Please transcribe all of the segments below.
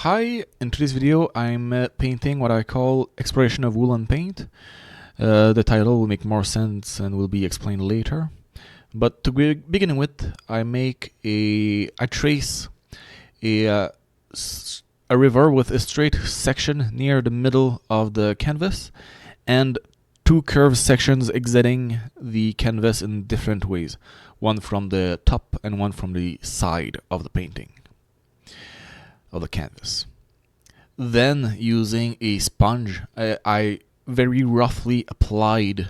Hi, in today's video I'm painting what I call Exploration of Woolen Paint. The title will make more sense and will be explained later. But to begin with, I trace a, uh, a river with a straight section near the middle of the canvas and two curved sections exiting the canvas in different ways, one from the top and one from the side of the painting, of the canvas. Then, using a sponge, I very roughly applied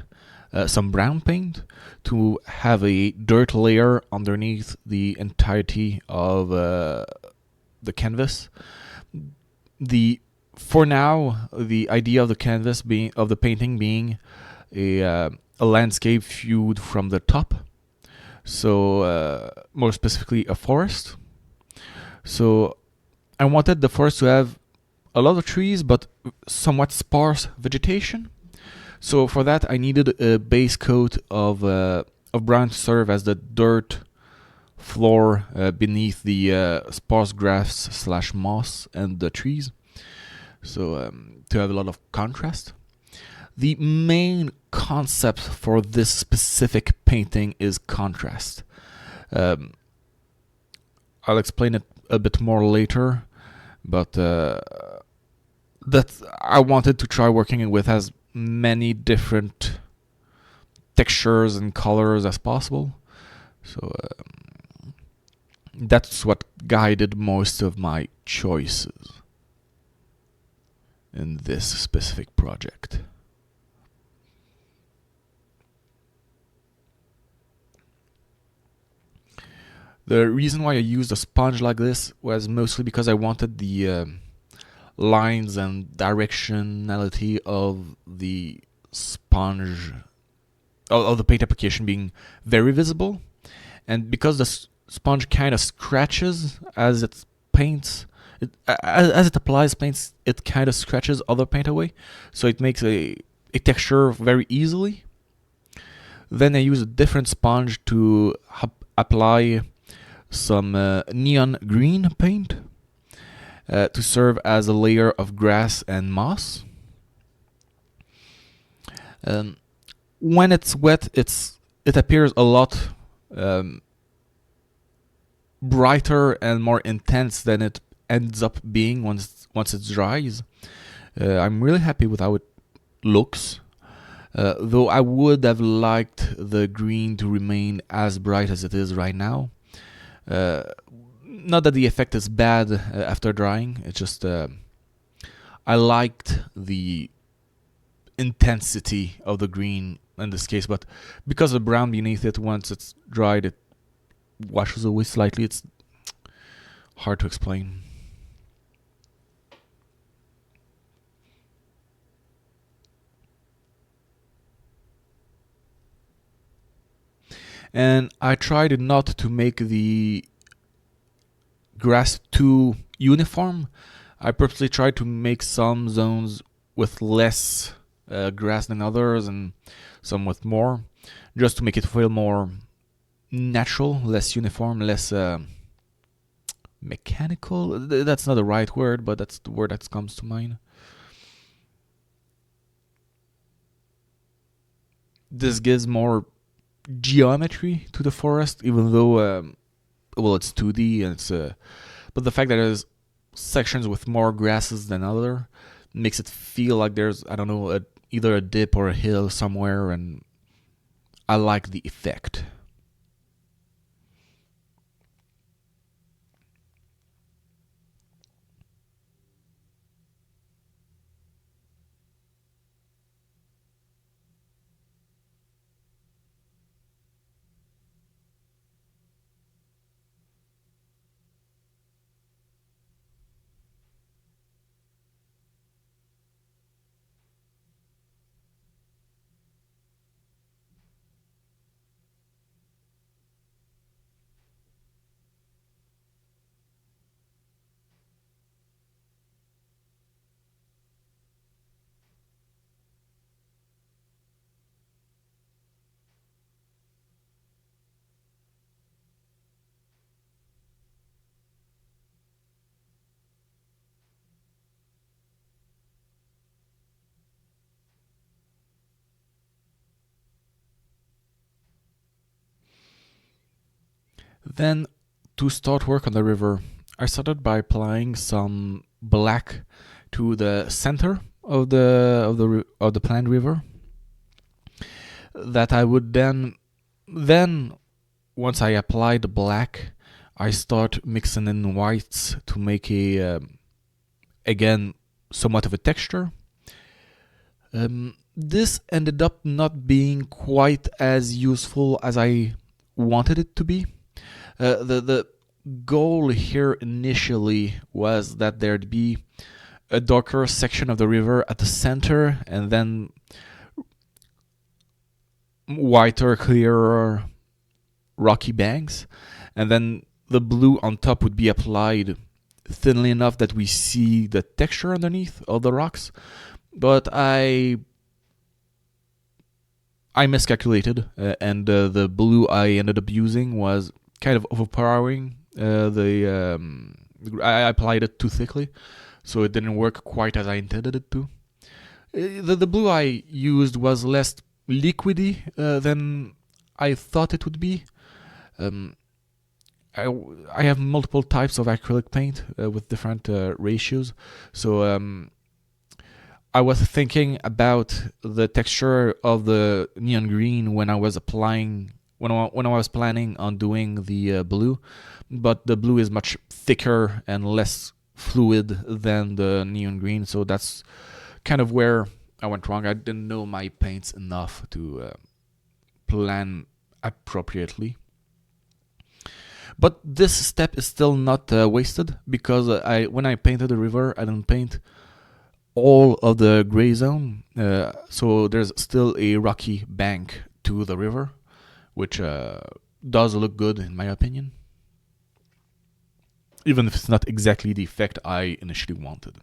some brown paint to have a dirt layer underneath the entirety of the canvas. For now, the idea of the canvas of the painting being a landscape viewed from the top. So, more specifically, a forest. So, I wanted the forest to have a lot of trees, but somewhat sparse vegetation. So for that, I needed a base coat of brown to serve as the dirt floor beneath the sparse grass / moss and the trees. So to have a lot of contrast. The main concept for this specific painting is contrast. I'll explain it a bit more later, but that I wanted to try working with as many different textures and colors as possible. So that's what guided most of my choices in this specific project. The reason why I used a sponge like this was mostly because I wanted the lines and directionality of the sponge, of the paint application being very visible. And because the sponge kind of scratches as it paints, as it applies paints, it kind of scratches other paint away. So it makes a texture very easily. Then I use a different sponge to apply some neon green paint to serve as a layer of grass and moss. When it's wet, it appears a lot brighter and more intense than it ends up being once it dries. I'm really happy with how it looks. Though I would have liked the green to remain as bright as it is right now. Not that the effect is bad after drying, it's just I liked the intensity of the green in this case, but because the brown beneath it, once it's dried, it washes away slightly. It's hard to explain. And I tried not to make the grass too uniform. I purposely tried to make some zones with less grass than others and some with more, just to make it feel more natural, less uniform, less mechanical. That's not the right word, but that's the word that comes to mind. This gives more geometry to the forest, even though it's 2D and but the fact that there's sections with more grasses than other makes it feel like there's, I don't know, either a dip or a hill somewhere, and I like the effect. Then, to start work on the river, I started by applying some black to the center of the planned river. That I would then once I apply the black, I start mixing in whites to make a again somewhat of a texture. This ended up not being quite as useful as I wanted it to be. The goal here initially was that there'd be a darker section of the river at the center, and then whiter, clearer, rocky banks, and then the blue on top would be applied thinly enough that we see the texture underneath of the rocks. But I miscalculated, and the blue I ended up using was kind of overpowering. I applied it too thickly, so it didn't work quite as I intended it to. The blue I used was less liquidy than I thought it would be. Um, I have multiple types of acrylic paint with different ratios, so I was thinking about the texture of the neon green when I was applying when I was planning on doing the blue, but the blue is much thicker and less fluid than the neon green, so that's kind of where I went wrong. I didn't know my paints enough to plan appropriately. But this step is still not wasted, because when I painted the river, I didn't paint all of the gray zone, so there's still a rocky bank to the river, which does look good in my opinion, even if it's not exactly the effect I initially wanted.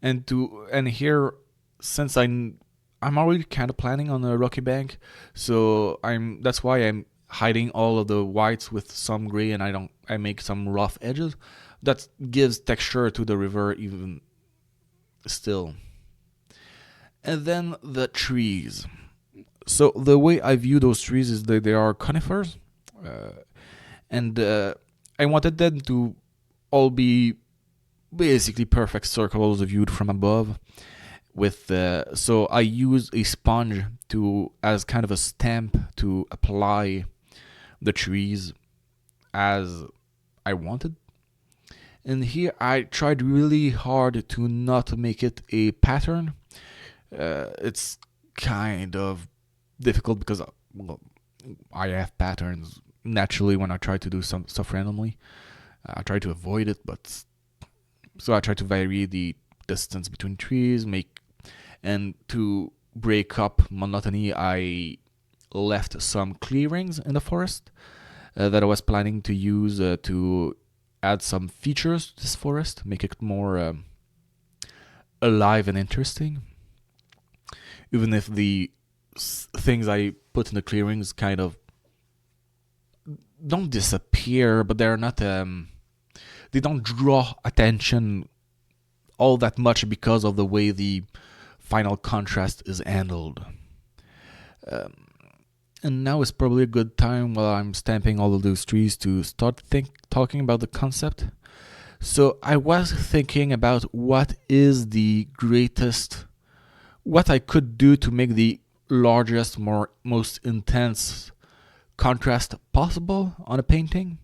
And here, since I'm already kind of planning on a rocky bank, so that's why I'm hiding all of the whites with some gray, and I make some rough edges. That gives texture to the river even still. And then the trees. So the way I view those trees is that they are conifers, and I wanted them to all be basically perfect circles viewed from above. So I use a sponge to as kind of a stamp to apply the trees as I wanted. And here I tried really hard to not make it a pattern. It's kind of difficult because I have patterns naturally when I try to do some stuff randomly. I try to avoid it, but so I try to vary the distance between trees, and to break up monotony, I left some clearings in the forest that I was planning to use to add some features to this forest, make it more alive and interesting. Even if the things I put in the clearings kind of don't disappear, but they're not. They don't draw attention all that much because of the way the final contrast is handled. Um, and now is probably a good time while I'm stamping all of those trees to start talking about the concept. So I was thinking about what I could do to make the largest, most intense contrast possible on a painting.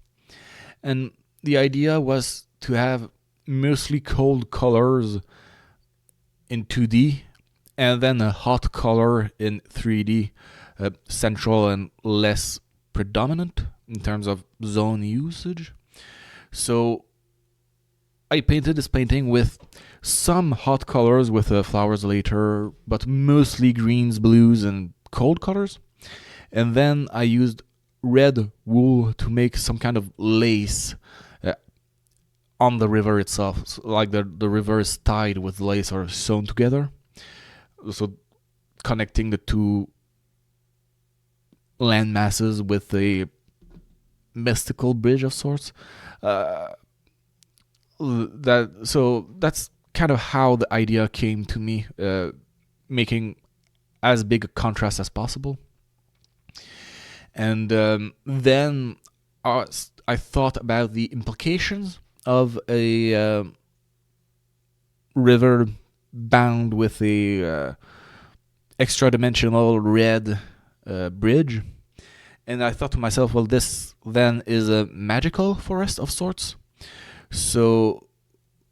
And the idea was to have mostly cold colors in 2D, and then a hot color in 3D, central and less predominant in terms of zone usage. So I painted this painting with some hot colors with flowers later, but mostly greens, blues, and cold colors. And then I used red wool to make some kind of lace on the river itself, so like the river is tied with lace or sewn together, so connecting the two land masses with a mystical bridge of sorts. That's kind of how the idea came to me, making as big a contrast as possible. And then I thought about the implications of a river bound with a extra dimensional red bridge. And I thought to myself, well, this then is a magical forest of sorts. So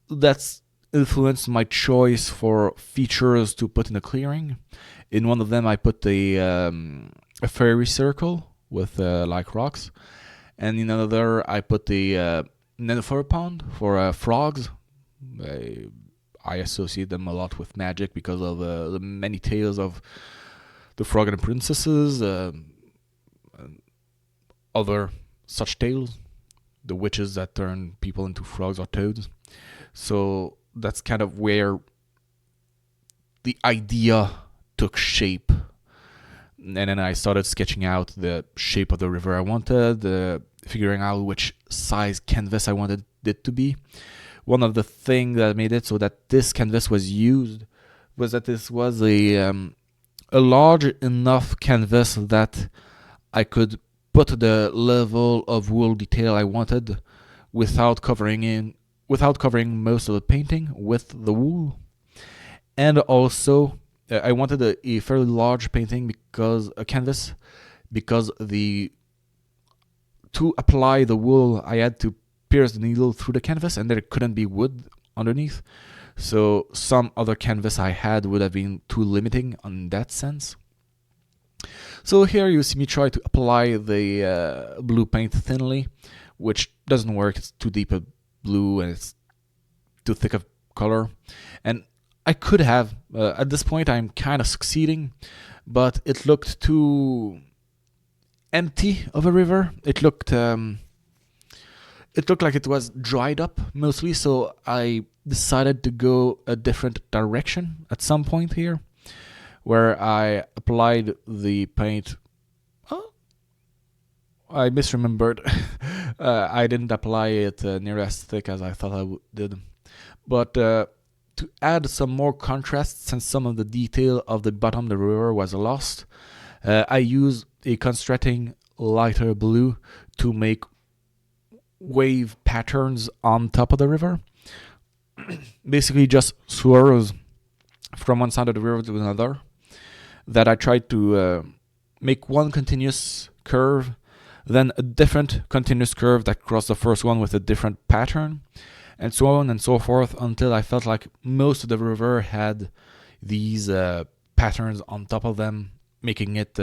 that's influenced my choice for features to put in a clearing. In one of them, I put a fairy circle with like rocks, and in another, I put the Nennefer pond for frogs. I associate them a lot with magic because of the many tales of the Frog and the Princesses, and other such tales, the witches that turn people into frogs or toads. So that's kind of where the idea took shape. And then I started sketching out the shape of the river I wanted, figuring out which size canvas I wanted it to be. One of the things that made it so that this canvas was used was that this was a large enough canvas that I could put the level of wool detail I wanted without covering most of the painting with the wool. And also, I wanted a fairly large painting because to apply the wool, I had to pierce the needle through the canvas, and there couldn't be wood underneath. So some other canvas I had would have been too limiting in that sense. So here you see me try to apply the blue paint thinly, which doesn't work. It's too deep a blue and it's too thick of color. And I could have, at this point I'm kind of succeeding, but it looked too empty of a river. It looked like it was dried up mostly, so I decided to go a different direction at some point here, where I applied the paint. Oh, I misremembered. I didn't apply it near as thick as I thought I did. But to add some more contrast, since some of the detail of the bottom of the river was lost, I used a constructing lighter blue to make wave patterns on top of the river. Basically just swirls from one side of the river to another, that I tried to make one continuous curve, then a different continuous curve that crossed the first one with a different pattern, and so on and so forth, until I felt like most of the river had these patterns on top of them, making it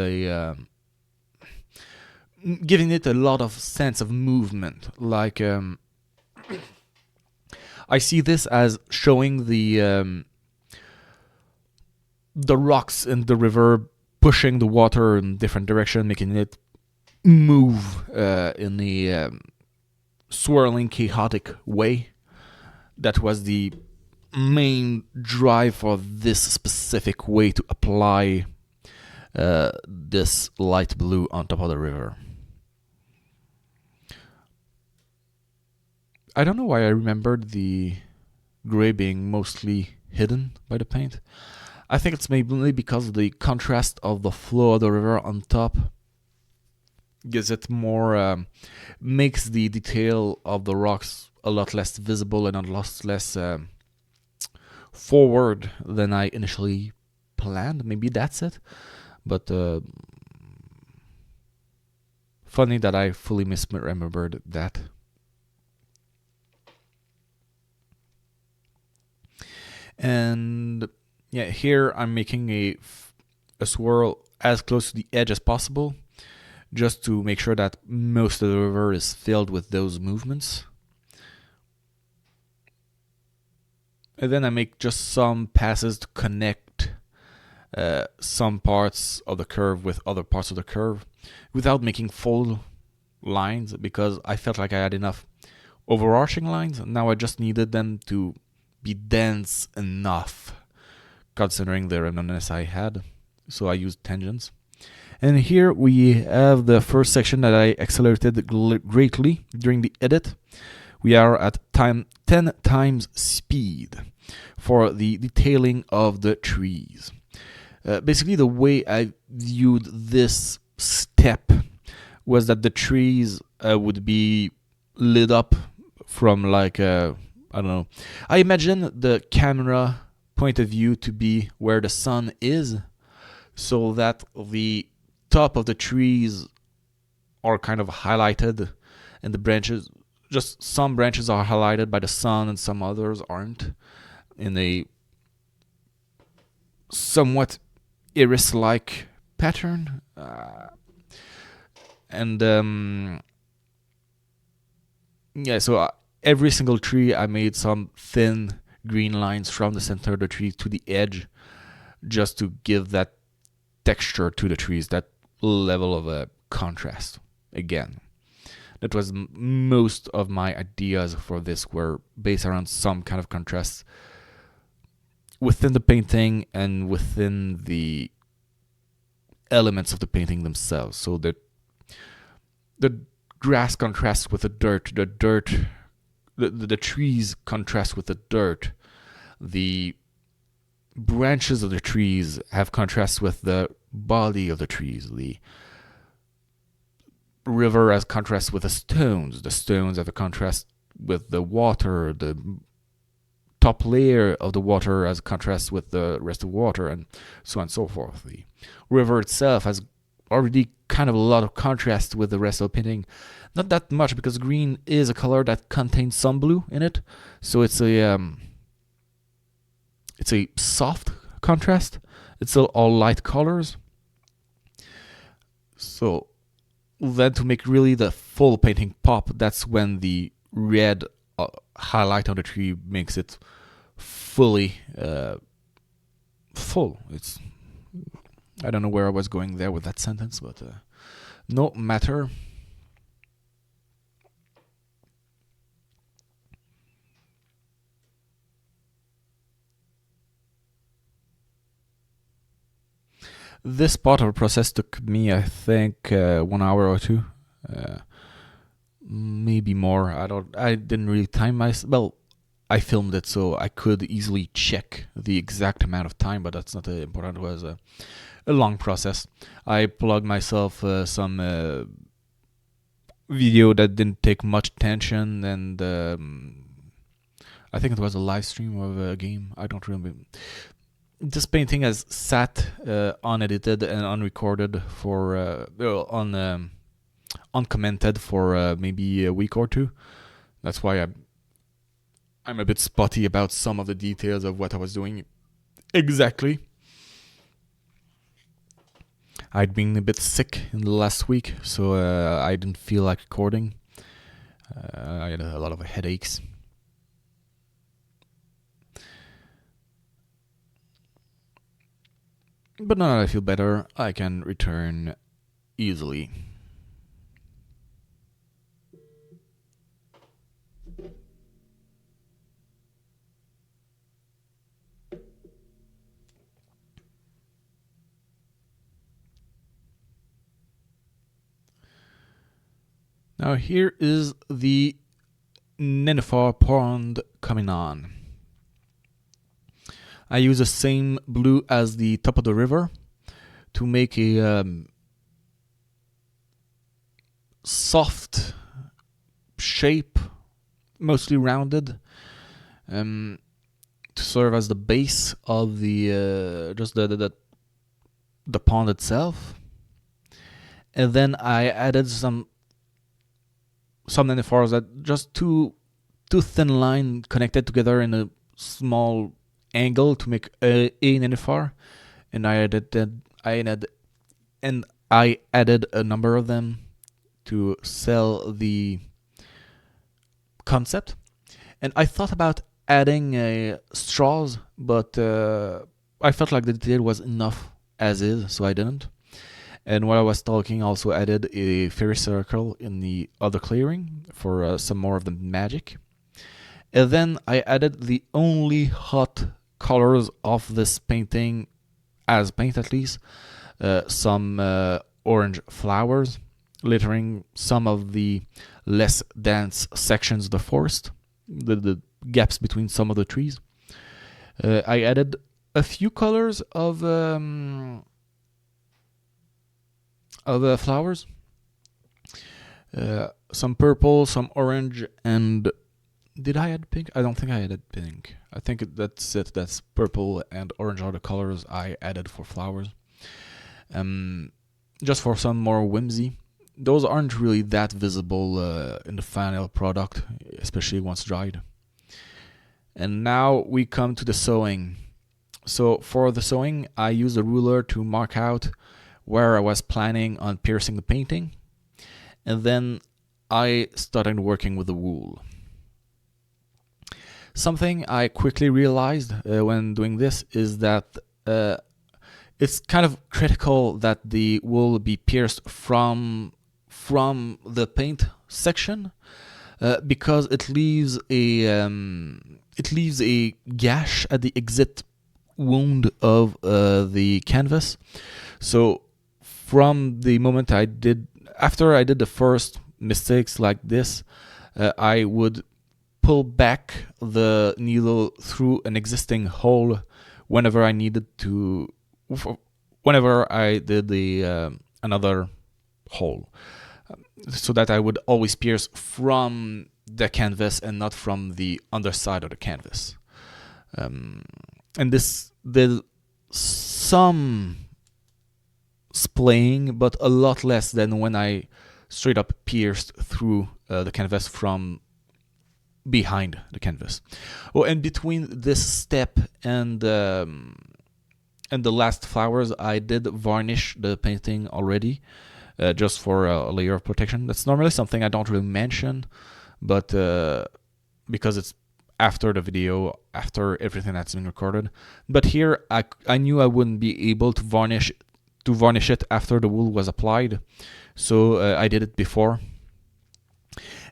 giving it a lot of sense of movement. Like I see this as showing the rocks in the river pushing the water in different direction, making it move in the swirling, chaotic way. That was the main drive for this specific way to apply this light blue on top of the river. I don't know why I remembered the gray being mostly hidden by the paint. I think it's mainly because the contrast of the flow of the river on top gives it more, makes the detail of the rocks a lot less visible and a lot less forward than I initially planned. Maybe that's it. But funny that I fully misremembered that. And yeah, here I'm making a swirl as close to the edge as possible, just to make sure that most of the river is filled with those movements. And then I make just some passes to connect some parts of the curve with other parts of the curve without making full lines, because I felt like I had enough overarching lines. Now I just needed them to be dense enough, considering the randomness I had. So I used tangents. And here we have the first section that I accelerated greatly during the edit. We are at 10 times speed for the detailing of the trees. Basically, the way I viewed this step was that the trees would be lit up from like I don't know. I imagine the camera point of view to be where the sun is, so that the top of the trees are kind of highlighted, and the branches, just some branches are highlighted by the sun, and some others aren't, in a somewhat iris-like pattern. And yeah, so every single tree I made some thin green lines from the center of the tree to the edge, just to give that texture to the trees, that level of contrast. Again, that was most of my ideas for this were based around some kind of contrast within the painting and within the elements of the painting themselves. So the grass contrasts with the dirt, the trees contrast with the dirt, the branches of the trees have contrast with the body of the trees, the river has contrast with the stones have a contrast with the water, the top layer of the water has contrast with the rest of the water, and so on and so forth. The river itself has already kind of a lot of contrast with the rest of the painting. Not that much, because green is a color that contains some blue in it, so it's a soft contrast. It's all light colors. So then, to make really the full painting pop, that's when the red highlight on the tree makes it fully full. It's, I don't know where I was going there with that sentence, but no matter. This part of the process took me, I think, 1 hour or two, maybe more. I didn't really time myself. Well, I filmed it, so I could easily check the exact amount of time, but that's not important. It was a long process. I plugged myself some video that didn't take much attention, and I think it was a live stream of a game. I don't remember. This painting has sat unedited and unrecorded for uncommented for maybe a week or two. That's why I'm a bit spotty about some of the details of what I was doing exactly. I'd been a bit sick in the last week, so I didn't feel like recording. I had a lot of headaches. But now that I feel better, I can return easily. Now here is the Nennefer Pond coming on. I use the same blue as the top of the river to make a soft shape, mostly rounded, to serve as the base of the just the pond itself. And then I added some nennephars that just two thin lines connected together in a small angle to make a nennephar, and I added a number of them to sell the concept. And I thought about adding straws, but I felt like the detail was enough as is, so I didn't. And while I was talking, also added a fairy circle in the other clearing for some more of the magic. And then I added the only hot colors of this painting, as paint at least, some orange flowers, littering some of the less dense sections of the forest, the gaps between some of the trees. I added a few colors of flowers. Some purple, some orange, and did I add pink? I don't think I added pink. I think that's it. That's purple and orange are the colors I added for flowers. Just for some more whimsy. Those aren't really that visible in the final product, especially once dried. And now we come to the sewing. So for the sewing, I used a ruler to mark out where I was planning on piercing the painting, and then I started working with the wool. Something I quickly realized when doing this is that it's kind of critical that the wool be pierced from the paint section because it leaves a gash at the exit wound of the canvas. So from the moment after I did the first mistakes like this, I would pull back the needle through an existing hole whenever I needed to, whenever I did the another hole, so that I would always pierce from the canvas and not from the underside of the canvas. And this did some splaying, but a lot less than when I straight up pierced through the canvas from behind the canvas. Oh, and between this step and the last flowers, I did varnish the painting already, just for a layer of protection. That's normally something I don't really mention, but because it's after the video, after everything that's been recorded. But here, I knew I wouldn't be able to varnish it after the wool was applied, so I did it before.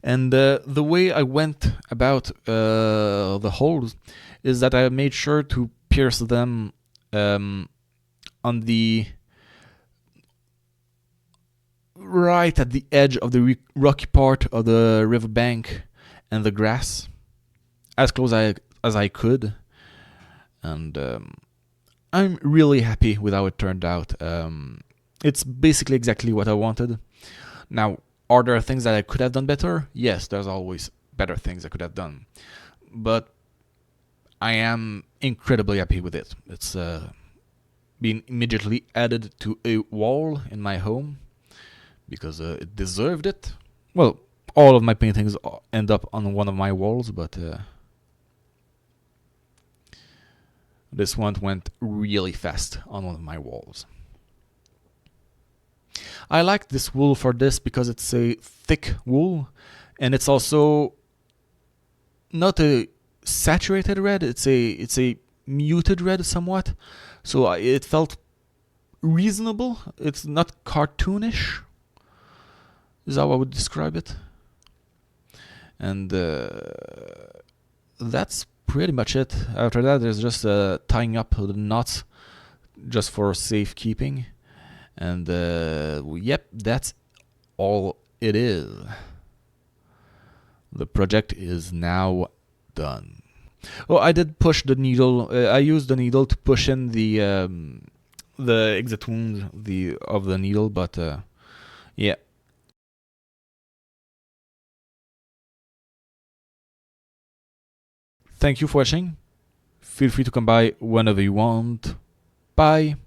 And the way I went about the holes is that I made sure to pierce them on the right at the edge of the rocky part of the riverbank and the grass, as close as I could. And I'm really happy with how it turned out. It's basically exactly what I wanted. Now, are there things that I could have done better? Yes, there's always better things I could have done. But I am incredibly happy with it. It's been immediately added to a wall in my home because it deserved it. Well, all of my paintings end up on one of my walls, but this one went really fast on one of my walls. I like this wool for this because it's a thick wool, and it's also not a saturated red. It's a muted red somewhat, so it felt reasonable. It's not cartoonish, is how I would describe it. And that's pretty much it. After that, there's just tying up the knots just for safekeeping. And yep, that's all it is. The project is now done. Oh, I did push the needle. I used the needle to push in the exit wound of the needle, but yeah. Thank you for watching. Feel free to come by whenever you want. Bye.